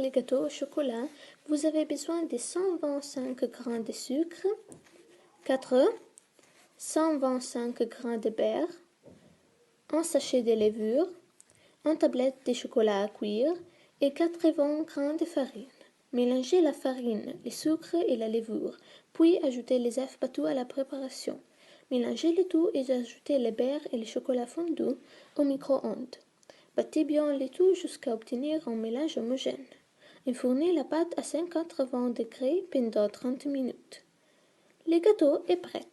les gâteaux au chocolat, vous avez besoin de 125 g de sucre, 4 œufs, 125 g de beurre, un sachet de levure, une tablette de chocolat à cuire et 80 g de farine. Mélangez la farine, le sucre et la levure, puis ajoutez les œufs battus à la préparation. Mélangez le tout et ajoutez le beurre et le chocolat fondu au micro-ondes. Battez bien le tout jusqu'à obtenir un mélange homogène. Enfournez la pâte à 180 degrés pendant 30 minutes. Le gâteau est prêt.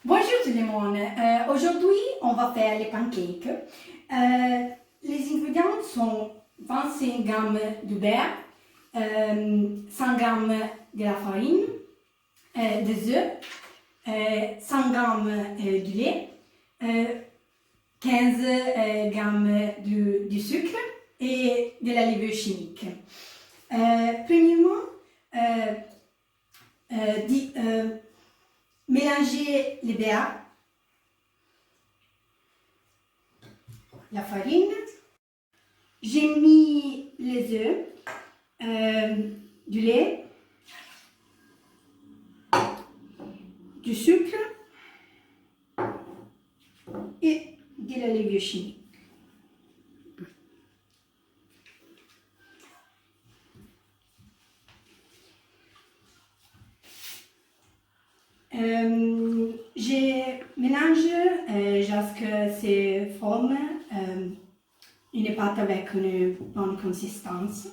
Bonjour tout le monde. Aujourd'hui, on va faire les pancakes. Les ingrédients sont 25 g de beurre, 100 g de la farine, des œufs, 100 g de lait, 15 g de sucre et de la levure chimique. Premièrement, mélangez le beurre, la farine. J'ai mis les œufs, du lait, du sucre et de la levure chimique. Je mélange jusqu'à ce que forme une pâte avec une bonne consistance.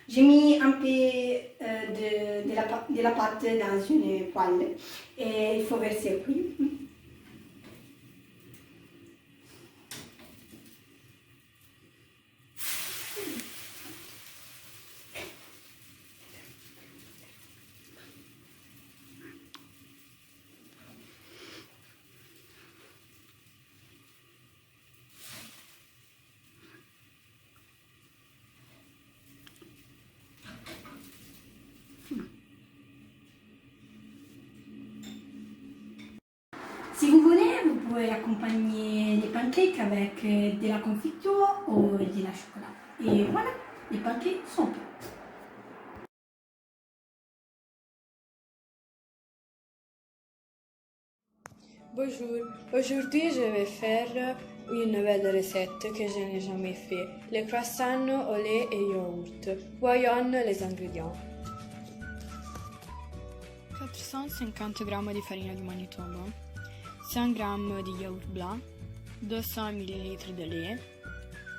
J'ai mis un peu de la pâte dans une poêle et il faut verser puis. Si vous voulez, vous pouvez accompagner les pancakes avec de la confiture ou de la chocolat. Et voilà, les pancakes sont prêts. Bonjour, aujourd'hui je vais faire une nouvelle recette que je n'ai jamais fait, les croissants au lait et yaourt. Voyons les ingrédients. 450 g di farina di Manitoba, 100 g di yaourt blanc, 200 ml de lait,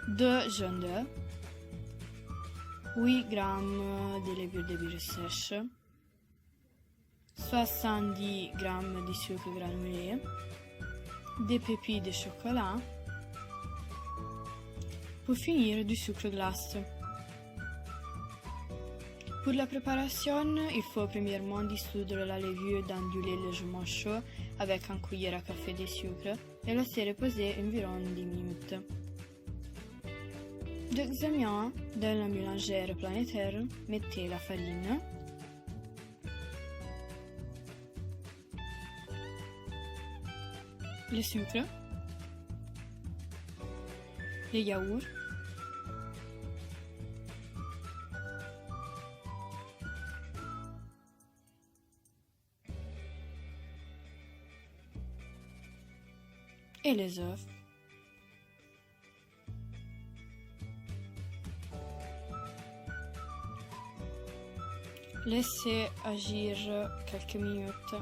2 jaunes d'œufs, 8 g de levure de bière sèche, 70 g de sucre granulé, des pépites de chocolat, pour finir du sucre glace. Pour la préparation, il faut premièrement dissoudre la levure dans du lait légèrement chaud avec une cuillère à café de sucre et laisser reposer environ 10 minutes. Deuxièmement, dans la mélangère planétaire, mettez la farine, le sucre, le yaourt, et les œufs. Laissez agir quelques minutes.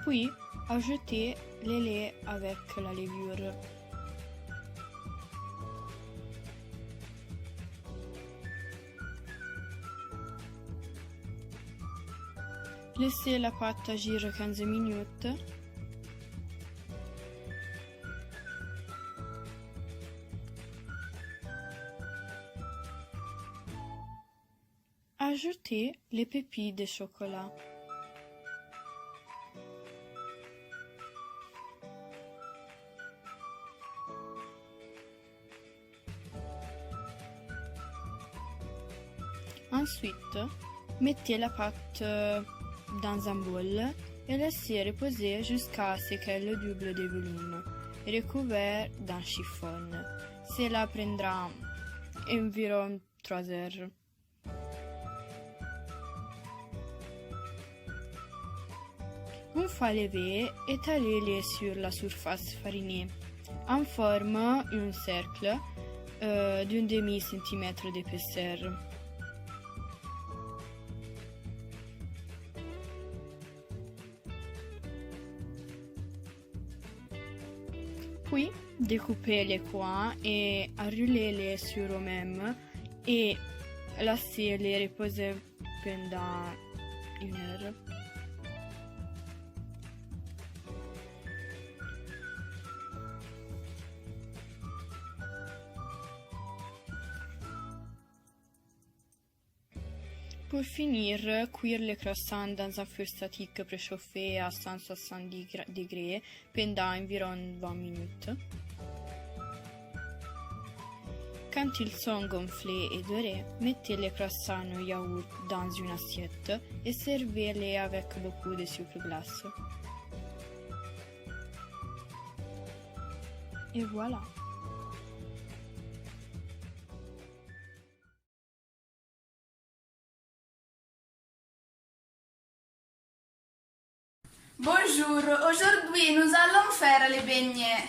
Puis, ajoutez le lait avec la levure. Laissez la pâte agir 15 minutes. Ajoutez ajouter les pépites de chocolat. Ensuite, mettez la pâte dans un bol et laissez reposer jusqu'à ce qu'elle double de volume, recouvert d'un chiffon. Cela prendra environ 3 heures. Une fois levé, étalez-les sur la surface farinée en forme un cercle d'un demi-centimètre d'épaisseur. Puis, découpez les coins et enroulez-les sur eux-mêmes et laissez-les reposer pendant 1 heure. Pour finir, cuire les croissants dans un feu statique préchauffé à 170 degrés pendant environ 20 minutes. Quand ils sont gonflés et dorés, mettez les croissants au yaourt dans une assiette et servez-les avec beaucoup de sucre glace. Et voilà! Bonjour, aujourd'hui nous allons faire les beignets.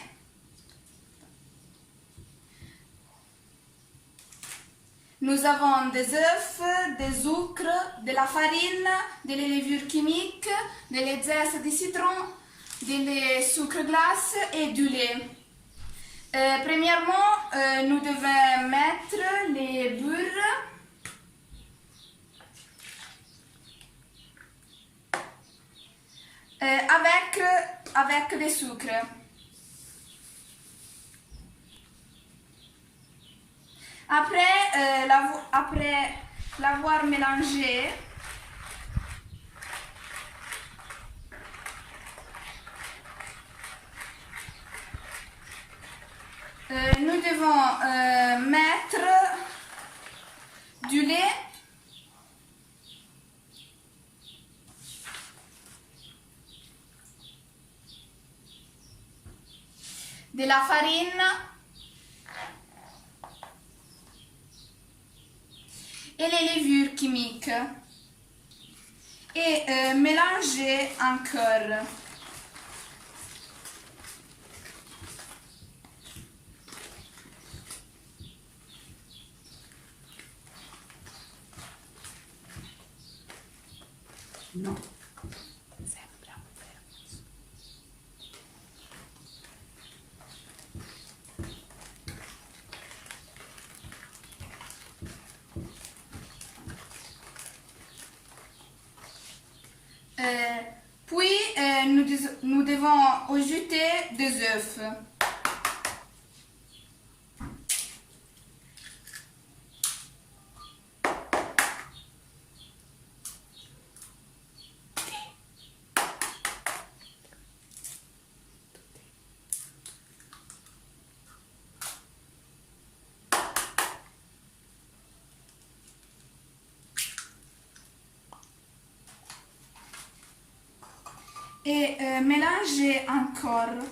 Nous avons des œufs, des sucre, de la farine, des levures chimiques, des zestes de citron, des sucre glace et du lait. Premièrement, nous devons mettre les beurres. Avec des sucres. Après l'avoir mélangé, nous devons mettre du lait. De la farine et les levures chimiques et mélanger encore. Non. Puis nous devons ajouter des œufs. Et mélanger encore.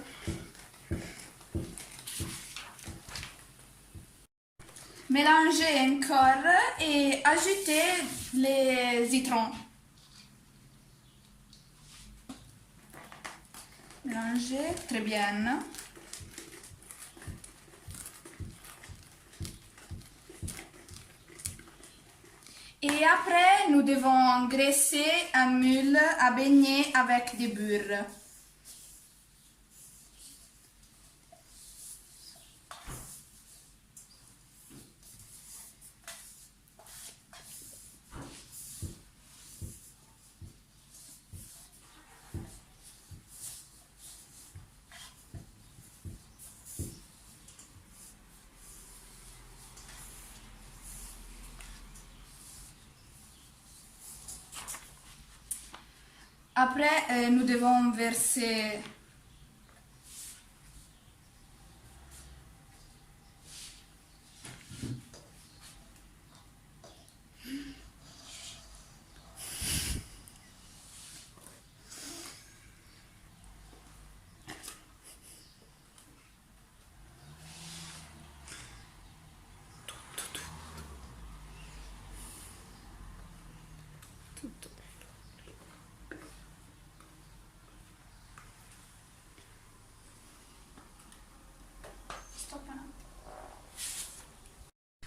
Mélanger encore et ajouter les citrons. Mélanger très bien. Et après, nous devons engraisser un moule à beignets avec du beurre. Après, nous devons verser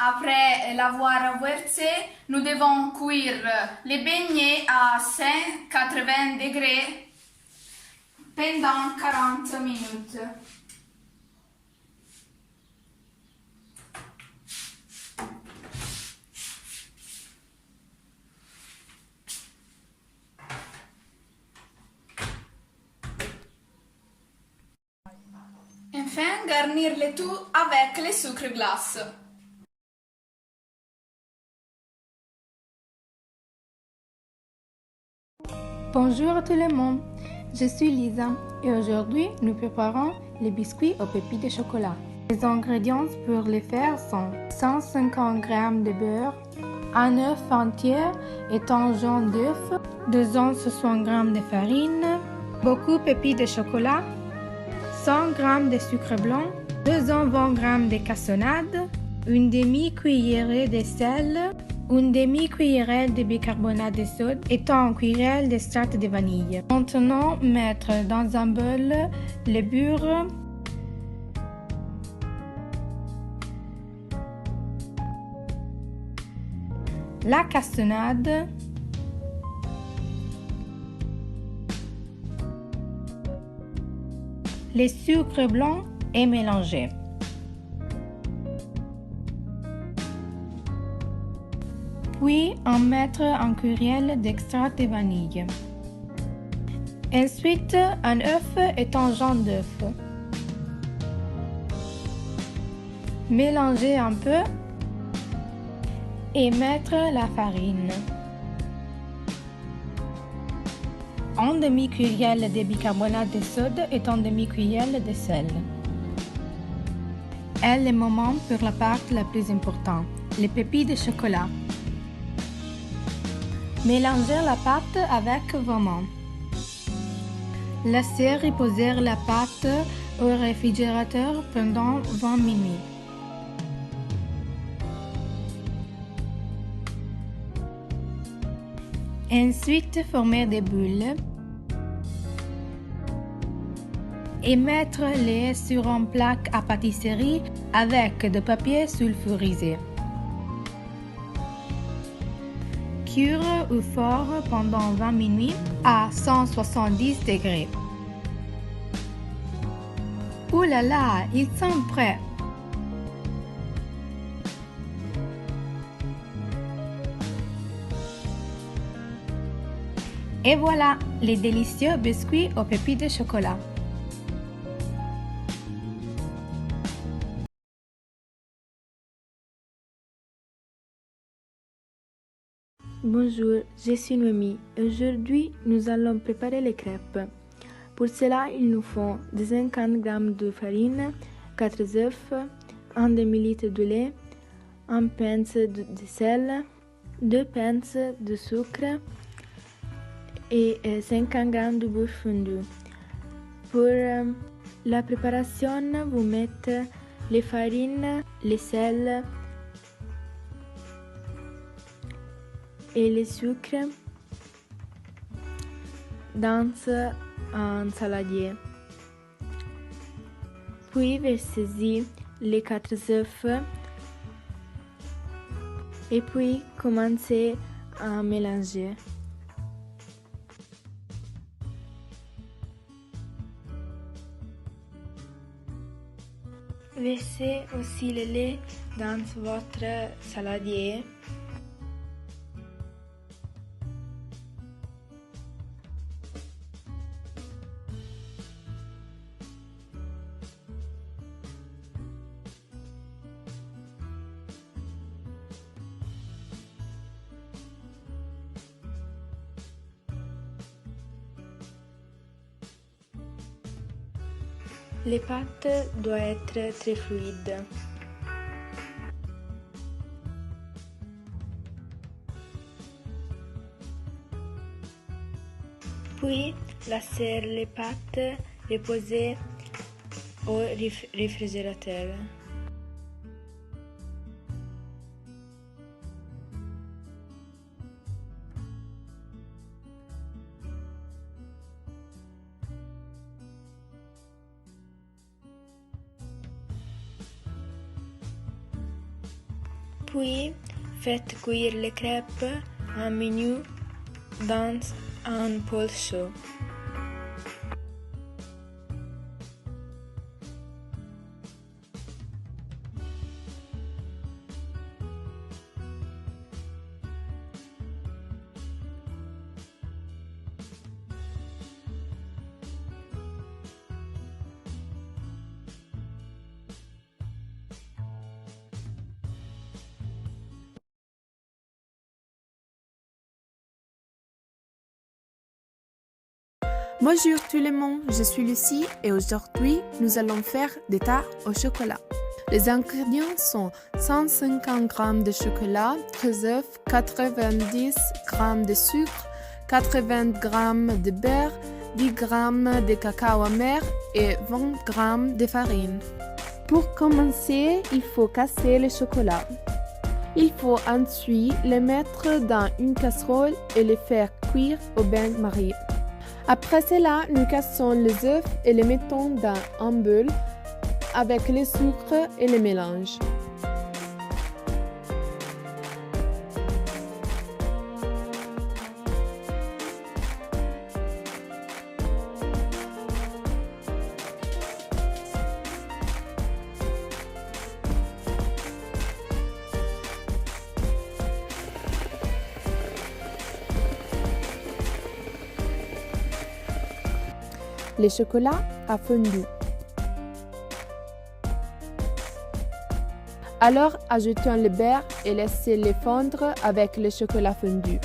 Après l'avoir versé, nous devons cuire les beignets à 180 degrés pendant 40 minutes. Enfin, garnir le tout avec le sucre glace. Bonjour à tout le monde, je suis Lisa et aujourd'hui nous préparons les biscuits aux pépites de chocolat. Les ingrédients pour les faire sont 150 g de beurre, un œuf entier et un jaune d'œuf, 260 g de farine, beaucoup de pépites de chocolat, 100 g de sucre blanc, 220 g de cassonade, une demi-cuillerée de sel, une demi-cuillerée de bicarbonate de soude et une cuillerée d'extrait de vanille. Maintenant, mettre dans un bol le beurre, la cassonade, le sucre blanc et mélanger. Puis en mettre un cuillerée d'extrait de vanille. Ensuite, un œuf et un jaune d'œuf. Mélanger un peu et mettre la farine. Un demi-cuillerée de bicarbonate de soude et un demi-cuillerée de sel. Et le moment pour la partie la plus importante, les pépites de chocolat. Mélangez la pâte avec vos mains. Laissez reposer la pâte au réfrigérateur pendant 20 minutes. Ensuite, former des bulles et mettre-les sur une plaque à pâtisserie avec du papier sulfurisé. Cuire au four pendant 20 minutes à 170 degrés. Ouh là là, ils sont prêts! Et voilà, les délicieux biscuits aux pépites de chocolat. Bonjour, je suis Noémie. Aujourd'hui, nous allons préparer les crêpes. Pour cela, il nous faut 50 g de farine, 4 œufs, 1 demi-litre de lait, 1 pince de sel, 2 pinces de sucre et 50 g de beurre fondu. Pour la préparation, vous mettez les farines, le sel et le sucre dans un saladier. Puis versez-y les 4 œufs et puis commencez à mélanger. Versez aussi le lait dans votre saladier. Les pâtes doivent être très fluides. Puis, laisser les pâtes reposer au réfrigérateur. Puis, faites cuire les crêpes 1 minute dans un bol chaud. Bonjour tout le monde, je suis Lucie et aujourd'hui nous allons faire des tartes au chocolat. Les ingrédients sont 150 g de chocolat, 3 œufs, 90 g de sucre, 80 g de beurre, 10 g de cacao amer et 20 g de farine. Pour commencer, il faut casser le chocolat. Il faut ensuite le mettre dans une casserole et le faire cuire au bain-marie. Après cela, nous cassons les œufs et les mettons dans un bol avec le sucre et le mélange. Le chocolat a fondu. Alors, ajoutons le beurre et laissez-le fondre avec le chocolat fondu.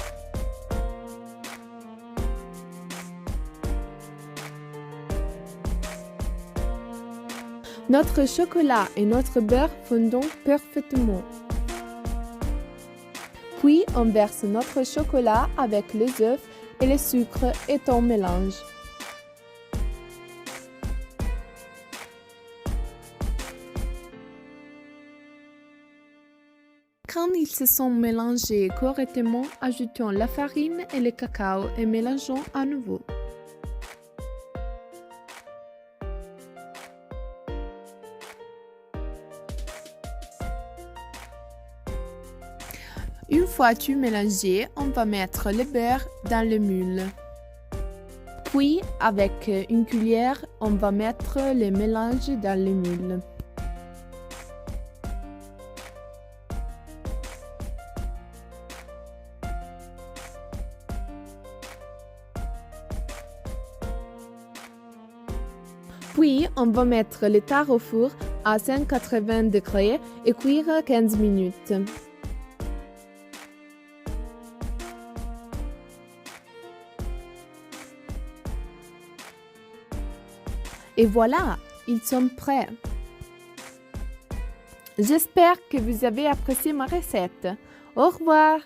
Notre chocolat et notre beurre fondent parfaitement. Puis, on verse notre chocolat avec les œufs et le sucre et on mélange. Quand ils se sont mélangés correctement, ajoutons la farine et le cacao et mélangeons à nouveau. Une fois tout mélangé, on va mettre le beurre dans le moule. Puis, avec une cuillère, on va mettre le mélange dans le moule. Puis, on va mettre le tarte au four à 180 degrés et cuire 15 minutes. Et voilà, ils sont prêts. J'espère que vous avez apprécié ma recette. Au revoir!